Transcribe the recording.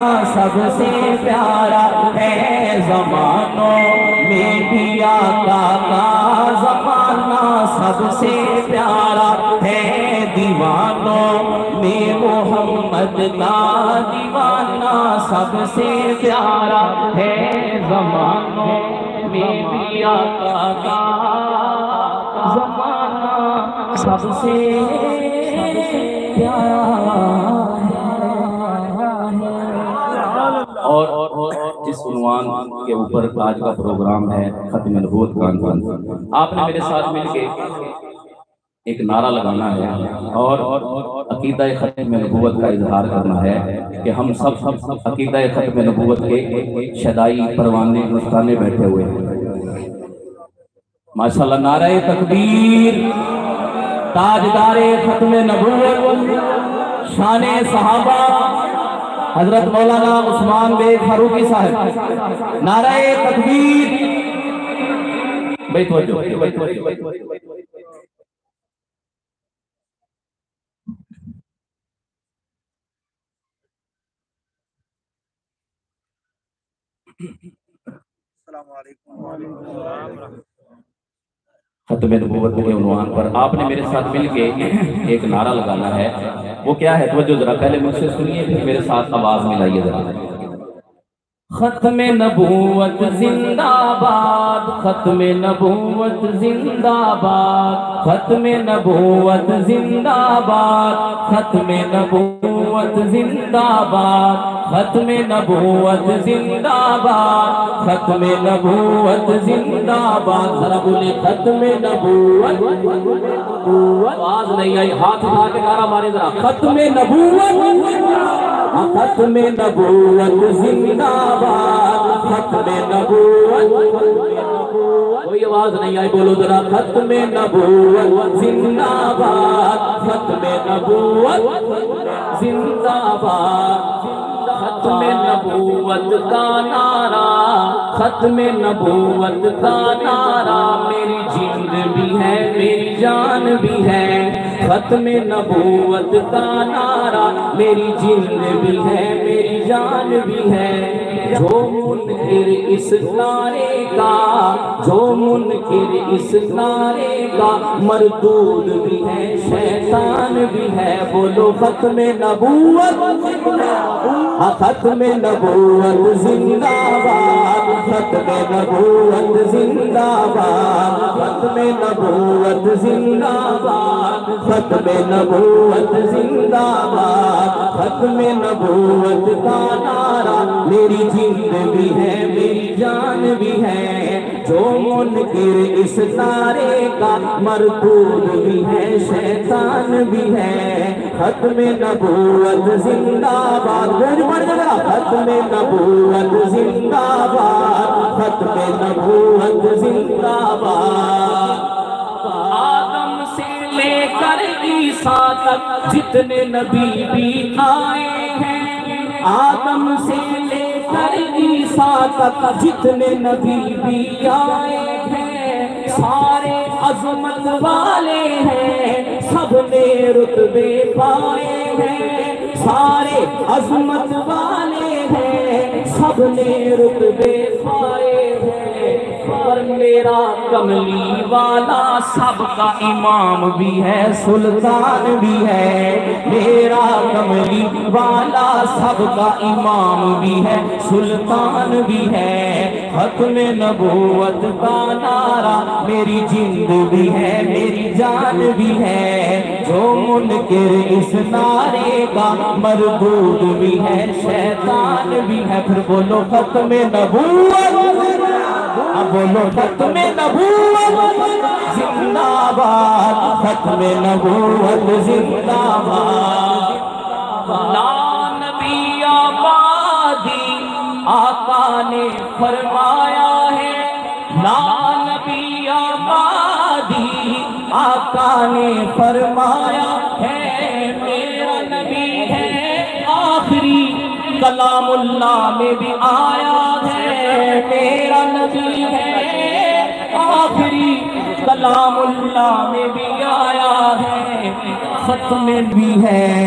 سب سے پیارا ہے زمانوں میں بھی آقا کا زمانہ سب سے پیارا ہے دیوانوں میں محمد کا دیوانہ سب سے پیارا ہے زمانوں میں بھی آقا کا زمانہ سب سے پیارا اور جس عنوان کے اوپر آج کا پروگرام ہے ختم نبوت کانفرنس، آپ نے میرے ساتھ مل کے ایک نعرہ لگانا ہے اور عقیدہ ختم نبوت کا اظہار کرنا ہے کہ ہم سب عقیدہ ختم نبوت کے شدائی پروانے مستانے بیٹھے ہوئے ہیں۔ ماشاءاللہ نعرہ تکبیر، تاجدار ختم نبوت، شان صحابہ حضرت مولانا عثمان بے فاروقی صاحب، نعرہ تکبیر۔ بیت وجہ السلام علیکم۔ ختم نبوت کے عنوان پر آپ نے میرے ساتھ مل کے ایک نعرہ لگانا ہے، وہ کیا ہے؟ توجہ ذرا پہلے مجھ سے سنیے پھر میرے ساتھ آواز ملائیے ذرا۔ ختم نبوت زندہ باد، ختم نبوت زندہ باد، ختم نبوت زندہ باد، ختم نبوت زندہ باد، ختم نبوت زندہ باد، ختم نبوت زندہ باد۔ ذرا بولے ختم نبوت، آواز نہیں آئی، ہاتھ اٹھا کے نعرہ مارے ذرا، ختم نبوت، ختم نبوت زندہ باد، ختم نبوت، کوئی آواز نہیں آئی، بولو ذرا، ختم نبوت زندہ باد، ختم نبوت زندہ باد، ختم نبوت کا نعرہ، ختم نبوت کا نعرہ، میری جند بھی ہے میری جان بھی ہے، ختم نبوت کا نعرہ، میری جند بھی ہے میری جان بھی ہے۔ جو منکر اس نعرے کا، جو منکر اس نعرے کا، مردود بھی ہے شیطان بھی ہے، بولو ختم نبوت، ختم نبوت زندہ باد، ختم نبوت زندہ باد، ختم نبوت زندہ باد، ختم نبوت زندہ باد، ختم نبوت کا نعرہ، میری جند بھی ہے میری جان بھی ہے، جو منکر اس نعرے کا، مردود بھی ہے شیطان بھی ہے، ختم نبوت زندہ باد، ختم نبوت زندہ باد، ختم نبوت زندہ باد۔ آدم سے لے کر عیسیٰ تک جتنے نبی بھی آئے ہیں، آدم سے لے کر عیسیٰ تک جتنے نبی بھی آئے ہیں، سارے عظمت والے ہیں، سب نے رتبے پائے ہیں، سارے عظمت والے ہیں، سب نے رتبے پائے ہیں، پر میرا کملی والا سب کا امام بھی ہے سلطان بھی ہے، میرا کملی والا سب کا امام بھی ہے سلطان بھی ہے، ختم نبوت کا نعرہ، میری جند بھی ہے میری جان بھی ہے، جو منکر اس نعرے کا، مردود بھی ہے شیطان بھی ہے، پھر بولو ختم نبوت، اب بولو ختم نبوت زندہ باد، ختم نبوت زندہ باد۔ لا نبی آبادی آقا نے فرمایا ہے، لا نبی آبادی آقا نے فرمایا ہے، میرا نبی ہے آخری، کلام اللہ میں بھی آیا ہے، میرا نبی ہے آخری، کلام اللہ میں بھی آیا ہے، ختم بھی ہے۔